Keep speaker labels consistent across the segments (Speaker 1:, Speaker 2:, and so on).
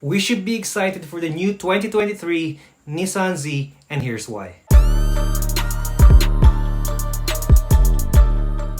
Speaker 1: We should be excited for the new 2023 Nissan Z, and here's why.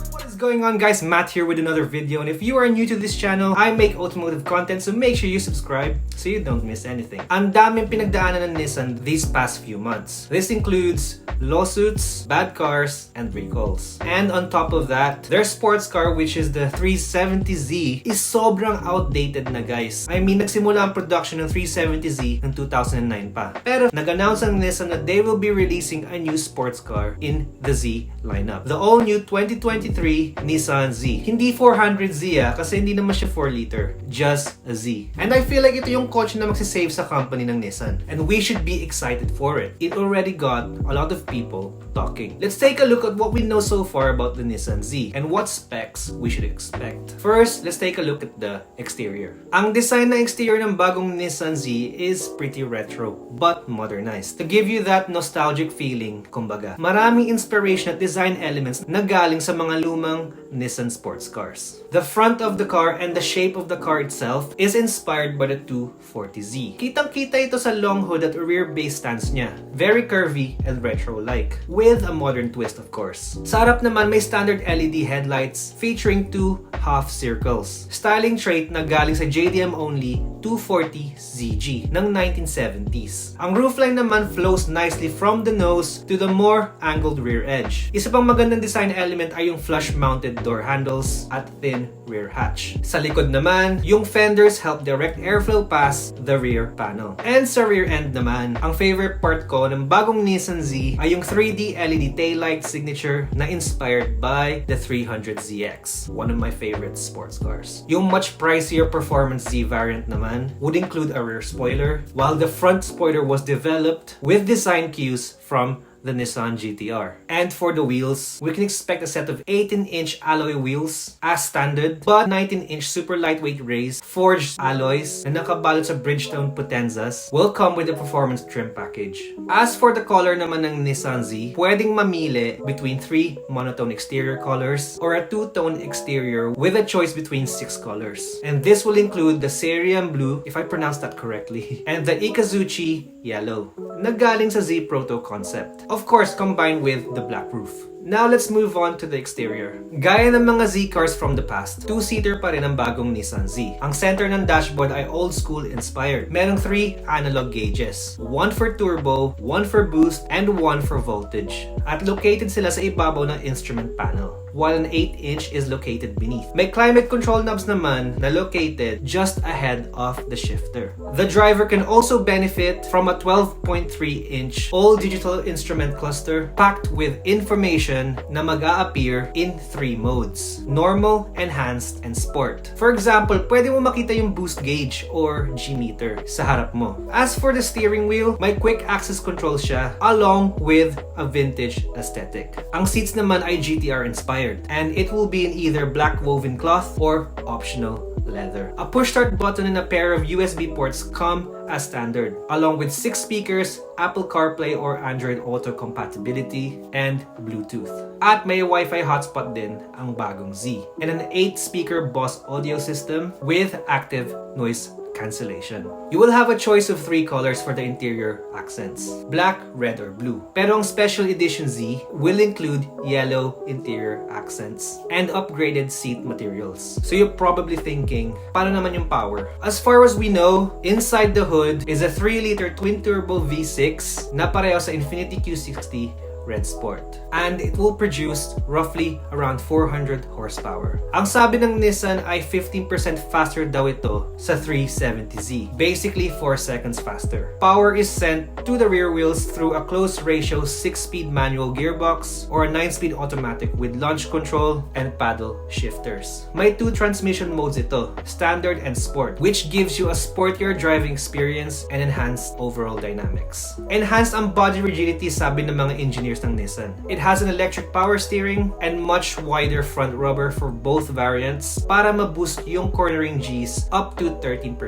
Speaker 1: What is going on, guys? Matt here with another video, and if you are new to this channel, I make automotive content, so make sure you subscribe so you don't miss anything. Ang daming pinagdaanan ng Nissan these past few months. This includes lawsuits, bad cars, and recalls. And on top of that, their sports car, which is the 370Z, is sobrang outdated na, guys. I mean, nagsimula ang production ng 370Z ng 2009 pa. Pero nag-announce ang Nissan that they will be releasing a new sports car in the Z lineup. The all-new 2023 Nissan Z. Hindi 400Z kasi hindi naman siya 4-liter. Just a Z. And I feel like ito yung kotse na magsisave sa company ng Nissan. And we should be excited for it. It already got a lot of people talking. Let's take a look at what we know so far about the Nissan Z and what specs we should expect. First, let's take a look at the exterior. Ang design ng exterior ng bagong Nissan Z is pretty retro but modernized. To give you that nostalgic feeling, kumbaga. Maraming inspiration at design elements na galing sa mga lumang Nissan sports cars. The front of the car and the shape of the car itself is inspired by the 240Z. Kitang-kita ito sa long hood at rear base stance niya. Very curvy and retro-like, with a modern twist, of course. Sa harap naman, may standard LED headlights featuring two half circles. Styling trait na galing sa JDM only 240ZG ng 1970s. Ang roofline naman flows nicely from the nose to the more angled rear edge. Isa pang magandang design element ay yung flush-mounted door handles at thin rear hatch. Sa likod naman, yung fenders help direct airflow past the rear panel. And sa rear end naman, ang favorite part ko ng bagong Nissan Z ay yung 3D LED taillight signature na inspired by the 300ZX, one of my favorite sports cars. Yung much pricier performance Z variant naman would include a rear spoiler, while the front spoiler was developed with design cues from the Nissan GTR. And for the wheels, we can expect a set of 18-inch alloy wheels as standard, but 19-inch super lightweight raised forged alloys na nakabalot sa Bridgestone Potenzas will come with the performance trim package. As for the color naman ng Nissan Z, pwedeng mamili between 3 monotone exterior colors or a 2-tone exterior with a choice between 6 colors. And this will include the Cereum Blue, if I pronounced that correctly, and the Ikazuchi Yellow, na galing sa Z Proto concept. Of course, combined with the black roof. Now, let's move on to the exterior. Gaya ng mga Z cars from the past, 2-seater pa rin ang bagong Nissan Z. Ang center ng dashboard ay old school inspired. Merong 3 analog gauges. 1 for turbo, 1 for boost, and 1 for voltage. At located sila sa ibabaw ng instrument panel, while an 8-inch is located beneath. May climate control knobs naman na located just ahead of the shifter. The driver can also benefit from a 12.3-inch all-digital instrument cluster packed with information na mag-a-appear in 3 modes: normal, enhanced, and sport. For example, pwede mo makita yung boost gauge or G-meter sa harap mo. As for the steering wheel, may quick access control siya along with a vintage aesthetic. Ang seats naman ay GTR inspired, and it will be in either black woven cloth or optional leather. A push-start button and a pair of USB ports come as standard, along with 6 speakers, Apple CarPlay or Android Auto compatibility, and Bluetooth. At may Wi-Fi hotspot din ang bagong Z, and an 8-speaker Bose audio system with active noise cancellation. You will have a choice of 3 colors for the interior accents: black, red, or blue. Pero ang special edition Z will include yellow interior accents and upgraded seat materials. So you're probably thinking, paano naman yung power? As far as we know, inside the hood is a 3-liter twin-turbo V6 na pareho sa Infiniti Q60 Red Sport, and it will produce roughly around 400 horsepower. Ang sabi ng Nissan ay 15% faster daw ito sa 370Z, basically 4 seconds faster. Power is sent to the rear wheels through a close ratio 6-speed manual gearbox or a 9-speed automatic with launch control and paddle shifters. May 2 transmission modes ito, standard and sport, which gives you a sportier driving experience and enhanced overall dynamics. Enhanced ang body rigidity, sabi ng mga engineers ng Nissan. It has an electric power steering and much wider front rubber for both variants para ma-boost yung cornering Gs up to 13%.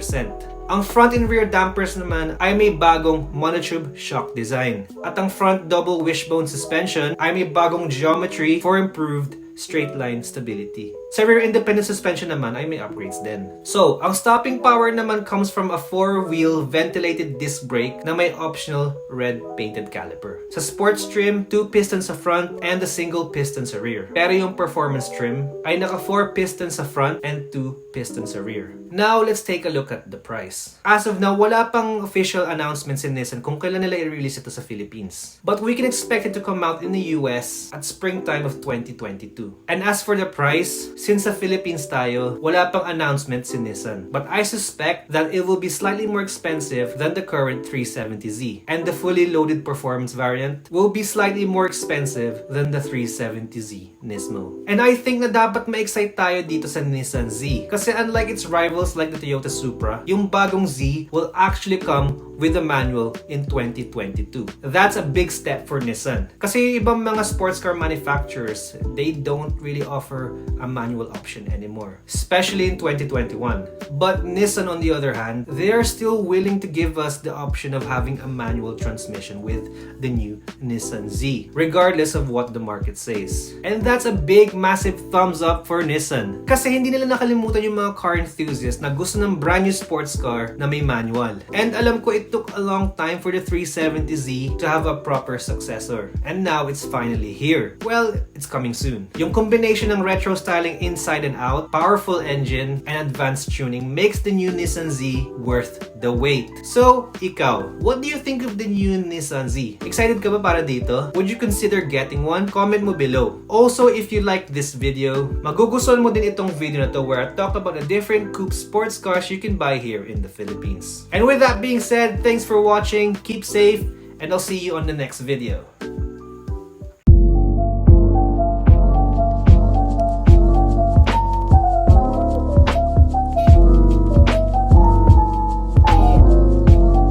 Speaker 1: Ang front and rear dampers naman ay may bagong monotube shock design. At ang front double wishbone suspension ay may bagong geometry for improved straight line stability. Sa rear independent suspension naman ay may upgrades din. So, ang stopping power naman comes from a 4-wheel ventilated disc brake na may optional red painted caliper. Sa sports trim, 2 pistons sa front and a single piston sa rear. Pero yung performance trim ay naka 4 pistons sa front and 2 pistons sa rear. Now, let's take a look at the price. As of now, wala pang official announcements in Nissan kung kailan nila i-release ito sa Philippines. But we can expect it to come out in the US at springtime of 2022. And as for the price, since sa Philippines tayo, wala pang announcements in Nissan. But I suspect that it will be slightly more expensive than the current 370Z. And the fully loaded performance variant will be slightly more expensive than the 370Z Nismo. And I think na dapat ma-excite tayo dito sa Nissan Z. Kasi unlike its rivals like the Toyota Supra, yung bagong Z will actually come with a manual in 2022. That's a big step for Nissan. Kasi yung ibang mga sports car manufacturers, they don't really offer a manual option anymore, especially in 2021. But Nissan, on the other hand, they are still willing to give us the option of having a manual transmission with the new Nissan Z, regardless of what the market says. And that's a big, massive thumbs up for Nissan. Kasi hindi nila nakalimutan yung mga car enthusiasts na gusto ng brand new sports car na may manual. And alam ko it took a long time for the 370Z to have a proper successor. And now it's finally here. Well, it's coming soon. Yung combination ng retro styling inside and out, powerful engine, and advanced tuning makes the new Nissan Z worth the wait. So, ikaw, what do you think of the new Nissan Z? Excited ka ba para dito? Would you consider getting one? Comment mo below. Also, if you liked this video, magugustuhan mo din itong video na to where I talk about the different coupe sports cars you can buy here in the Philippines. And with that being said, thanks for watching, keep safe, and I'll see you on the next video.